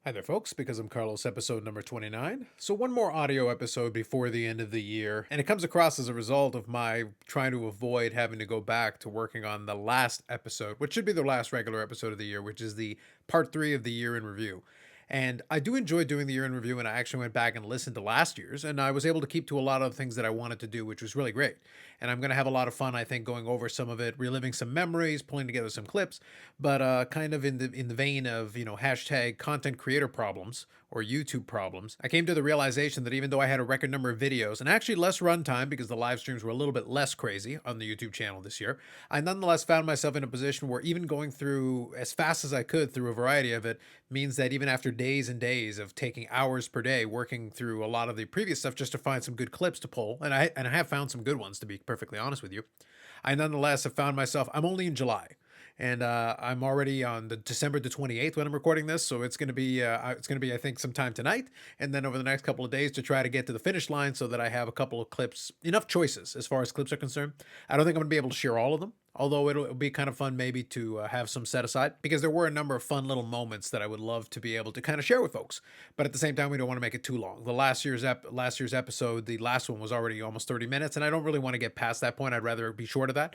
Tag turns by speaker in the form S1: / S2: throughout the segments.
S1: Hi there, folks. Because I'm Carlos, episode number 29. So, one more audio episode before the end of the year, and it comes across as a result of my trying to avoid having to go back to working on the last episode, which should be the last regular episode of the year, which is the part 3 of the year in review. And I do enjoy doing the year in review, and I actually went back and listened to last year's, and I was able to keep to a lot of the things that I wanted to do, which was really great. And I'm going to have a lot of fun, I think, going over some of it, reliving some memories, pulling together some clips, but kind of in the vein of hashtag content creator problems or YouTube problems. I came to the realization that even though I had a record number of videos and actually less runtime because the live streams were a little bit less crazy on the YouTube channel this year, I nonetheless found myself in a position where even going through as fast as I could through a variety of it means that even after days and days of taking hours per day working through a lot of the previous stuff just to find some good clips to pull, and I have found some good ones, to be perfectly honest with you, I nonetheless have found myself, I'm only in July, and I'm already on the December the 28th when I'm recording this, so it's going to be I think sometime tonight, and then over the next couple of days to try to get to the finish line so that I have a couple of clips, enough choices as far as clips are concerned. I don't think I'm going to be able to share all of them, although it'll be kind of fun maybe to have some set aside because there were a number of fun little moments that I would love to be able to kind of share with folks. But at the same time, we don't want to make it too long. The last year's episode, the last one was already almost 30 minutes, and I don't really want to get past that point. I'd rather be short of that.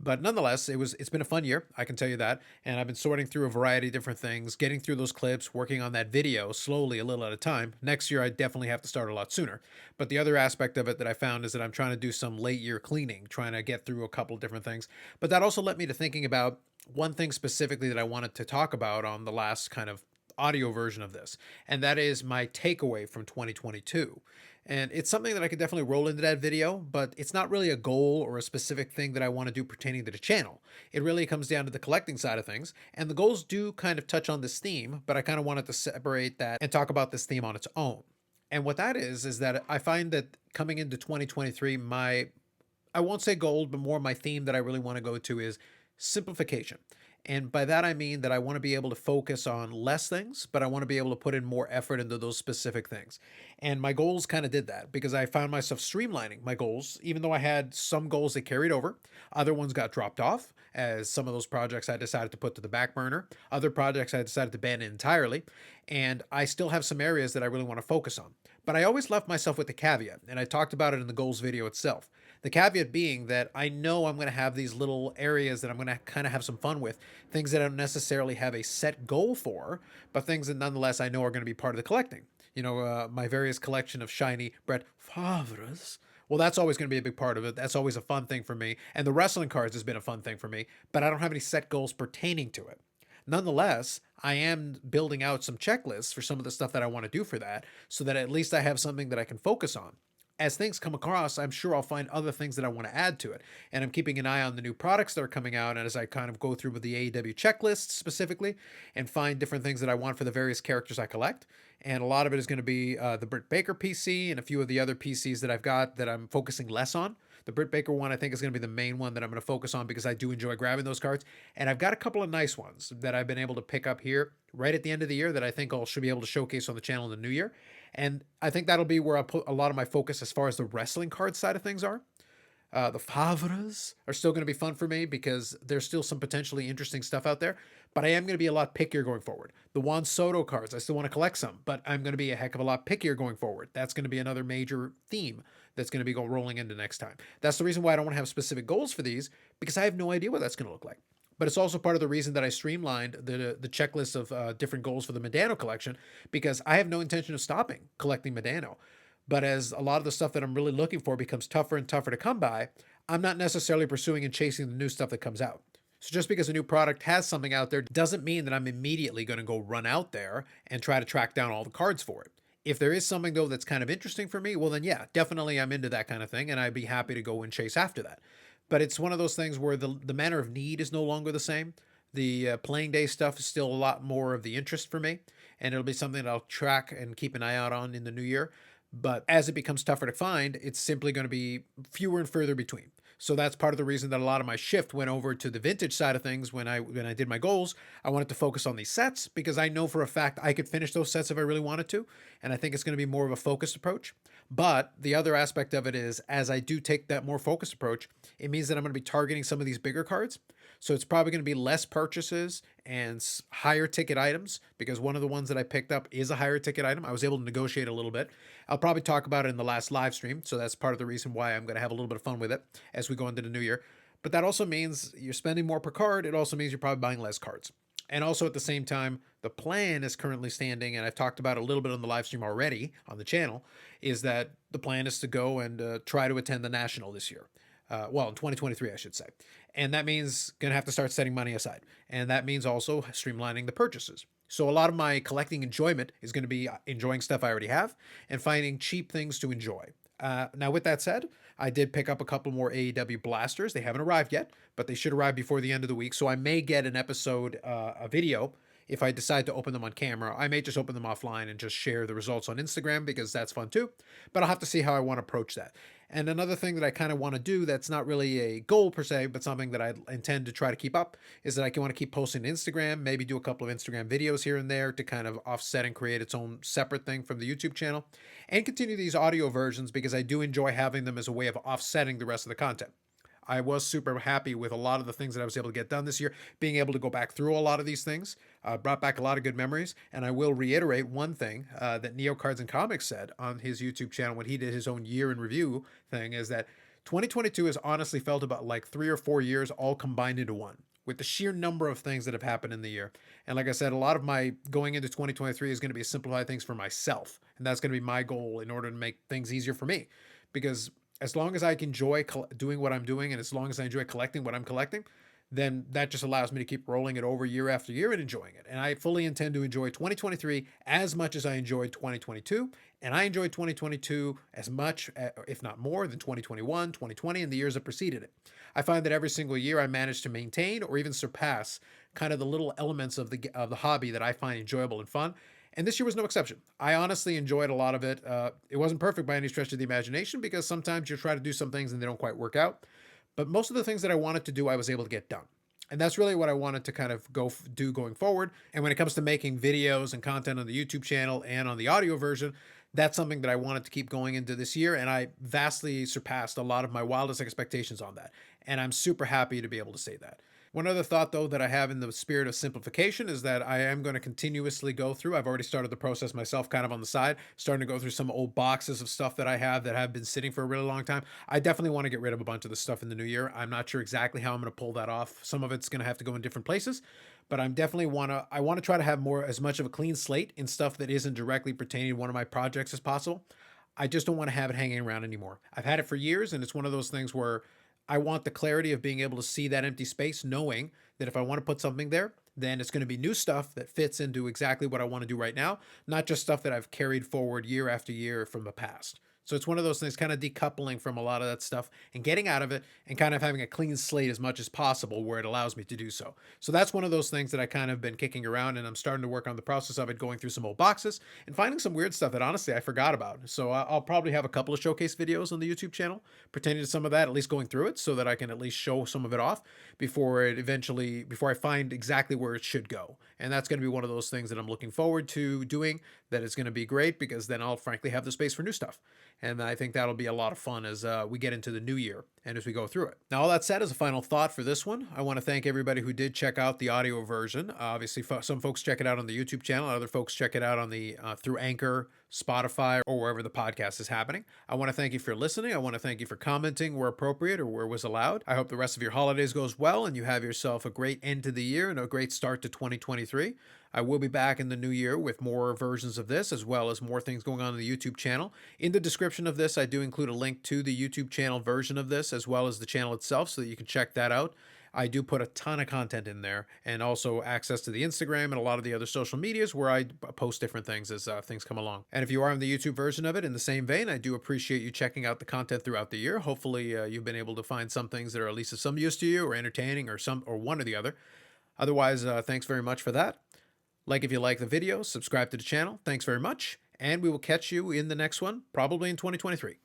S1: But nonetheless, it's been a fun year, I can tell you that. And I've been sorting through a variety of different things, getting through those clips, working on that video slowly, a little at a time. Next year, I definitely have to start a lot sooner. But the other aspect of it that I found is that I'm trying to do some late year cleaning, trying to get through a couple of different things. But that also led me to thinking about one thing specifically that I wanted to talk about on the last kind of audio version of this, and that is my takeaway from 2022. And it's something that I could definitely roll into that video, but it's not really a goal or a specific thing that I want to do pertaining to the channel. It really comes down to the collecting side of things, and the goals do kind of touch on this theme, but I kind of wanted to separate that and talk about this theme on its own. And what that is that I find that coming into 2023, I won't say goal, but more my theme that I really want to go to is simplification. And by that, I mean that I want to be able to focus on less things, but I want to be able to put in more effort into those specific things. And my goals kind of did that because I found myself streamlining my goals, even though I had some goals that carried over. Other ones got dropped off, as some of those projects I decided to put to the back burner. Other projects I decided to ban entirely. And I still have some areas that I really want to focus on. But I always left myself with the caveat, and I talked about it in the goals video itself. The caveat being that I know I'm going to have these little areas that I'm going to kind of have some fun with, things that I don't necessarily have a set goal for, but things that nonetheless I know are going to be part of the collecting. My various collection of shiny Brett Favres. Well, that's always going to be a big part of it. That's always a fun thing for me. And the wrestling cards has been a fun thing for me, but I don't have any set goals pertaining to it. Nonetheless, I am building out some checklists for some of the stuff that I want to do for that so that at least I have something that I can focus on. As things come across, I'm sure I'll find other things that I want to add to it. And I'm keeping an eye on the new products that are coming out. And as I kind of go through with the AEW checklist specifically and find different things that I want for the various characters I collect. And a lot of it is going to be the Britt Baker PC and a few of the other PCs that I've got that I'm focusing less on. The Britt Baker one, I think, is going to be the main one that I'm going to focus on because I do enjoy grabbing those cards. And I've got a couple of nice ones that I've been able to pick up here right at the end of the year that I think I should be able to showcase on the channel in the new year. And I think that'll be where I'll put a lot of my focus as far as the wrestling card side of things are. The Favres are still going to be fun for me because there's still some potentially interesting stuff out there. But I am going to be a lot pickier going forward. The Juan Soto cards, I still want to collect some, but I'm going to be a heck of a lot pickier going forward. That's going to be another major theme that's going to be rolling into next time. That's the reason why I don't want to have specific goals for these because I have no idea what that's going to look like. But it's also part of the reason that I streamlined the checklist of different goals for the Medano collection because I have no intention of stopping collecting Medano. But as a lot of the stuff that I'm really looking for becomes tougher and tougher to come by, I'm not necessarily pursuing and chasing the new stuff that comes out. So just because a new product has something out there doesn't mean that I'm immediately going to go run out there and try to track down all the cards for it. If there is something though that's kind of interesting for me, well then yeah, definitely I'm into that kind of thing and I'd be happy to go and chase after that. But it's one of those things where the manner of need is no longer the same. The playing day stuff is still a lot more of the interest for me, and it'll be something that I'll track and keep an eye out on in the new year. But as it becomes tougher to find, it's simply going to be fewer and further between. So that's part of the reason that a lot of my shift went over to the vintage side of things when I did my goals. I wanted to focus on these sets because I know for a fact I could finish those sets if I really wanted to, and I think it's going to be more of a focused approach. But the other aspect of it is as I do take that more focused approach, it means that I'm going to be targeting some of these bigger cards. So it's probably going to be less purchases and higher ticket items, because one of the ones that I picked up is a higher ticket item. I was able to negotiate a little bit. I'll probably talk about it in the last live stream. So that's part of the reason why I'm going to have a little bit of fun with it as we go into the new year. But that also means you're spending more per card. It also means you're probably buying less cards. And also at the same time, the plan is currently standing, and I've talked about it a little bit on the live stream already on the channel, is that the plan is to go and try to attend the National this year. Well, in 2023, I should say. And that means going to have to start setting money aside. And that means also streamlining the purchases. So a lot of my collecting enjoyment is going to be enjoying stuff I already have and finding cheap things to enjoy. Now, with that said, I did pick up a couple more AEW blasters. They haven't arrived yet, but they should arrive before the end of the week. So I may get an episode, a video, if I decide to open them on camera. I may just open them offline and just share the results on Instagram, because that's fun too. But I'll have to see how I want to approach that. And another thing that I kind of want to do that's not really a goal per se, but something that I intend to try to keep up, is that I want to keep posting to Instagram, maybe do a couple of Instagram videos here and there to kind of offset and create its own separate thing from the YouTube channel, and continue these audio versions because I do enjoy having them as a way of offsetting the rest of the content. I was super happy with a lot of the things that I was able to get done this year, being able to go back through a lot of these things, brought back a lot of good memories. And I will reiterate one thing that Neo Cards and Comics said on his YouTube channel when he did his own year in review thing, is that 2022 has honestly felt about like 3 or 4 years all combined into one, with the sheer number of things that have happened in the year. And like I said, a lot of my going into 2023 is going to be simplify things for myself. And that's going to be my goal in order to make things easier for me. Because as long as I can enjoy doing what I'm doing, and as long as I enjoy collecting what I'm collecting, then that just allows me to keep rolling it over year after year and enjoying it. And I fully intend to enjoy 2023 as much as I enjoyed 2022. And I enjoyed 2022 as much, if not more, than 2021, 2020, and the years that preceded it. I find that every single year I manage to maintain or even surpass kind of the little elements of the hobby that I find enjoyable and fun. And this year was no exception. I honestly enjoyed a lot of it. It wasn't perfect by any stretch of the imagination, because sometimes you try to do some things and they don't quite work out. But most of the things that I wanted to do, I was able to get done. And that's really what I wanted to kind of do going forward. And when it comes to making videos and content on the YouTube channel and on the audio version, that's something that I wanted to keep going into this year. And I vastly surpassed a lot of my wildest expectations on that. And I'm super happy to be able to say that. One other thought, though, that I have in the spirit of simplification is that I am going to continuously go through. I've already started the process myself, kind of on the side, starting to go through some old boxes of stuff that I have that have been sitting for a really long time. I definitely want to get rid of a bunch of the stuff in the new year. I'm not sure exactly how I'm going to pull that off. Some of it's going to have to go in different places, but I'm definitely I want to try to have as much of a clean slate in stuff that isn't directly pertaining to one of my projects as possible. I just don't want to have it hanging around anymore. I've had it for years, and it's one of those things where I want the clarity of being able to see that empty space, knowing that if I want to put something there, then it's going to be new stuff that fits into exactly what I want to do right now, not just stuff that I've carried forward year after year from the past. So it's one of those things, kind of decoupling from a lot of that stuff and getting out of it and kind of having a clean slate as much as possible where it allows me to do so. So that's one of those things that I kind of been kicking around, and I'm starting to work on the process of it, going through some old boxes and finding some weird stuff that honestly I forgot about. So I'll probably have a couple of showcase videos on the YouTube channel pertaining to some of that, at least going through it, so that I can at least show some of it off before I find exactly where it should go. And that's going to be one of those things that I'm looking forward to doing, that is going to be great, because then I'll frankly have the space for new stuff. And I think that'll be a lot of fun as we get into the new year and as we go through it. Now, all that said, as a final thought for this one, I want to thank everybody who did check out the audio version. Obviously, some folks check it out on the YouTube channel. Other folks check it out on the through Anchor, Spotify, or wherever the podcast is happening. I want to thank you for listening. I want to thank you for commenting where appropriate or where was allowed. I hope the rest of your holidays goes well and you have yourself a great end to the year and a great start to 2023. I will be back in the new year with more versions of this, as well as more things going on the YouTube channel. In the description of this, I do include a link to the YouTube channel version of this, as well as the channel itself, so that you can check that out. I do put a ton of content in there, and also access to the Instagram and a lot of the other social medias where I post different things as things come along. And if you are on the YouTube version of it, in the same vein, I do appreciate you checking out the content throughout the year. Hopefully you've been able to find some things that are at least of some use to you, or entertaining, or one or the other. Otherwise, thanks very much for that. Like if you like the video, subscribe to the channel. Thanks very much, and we will catch you in the next one, probably in 2023.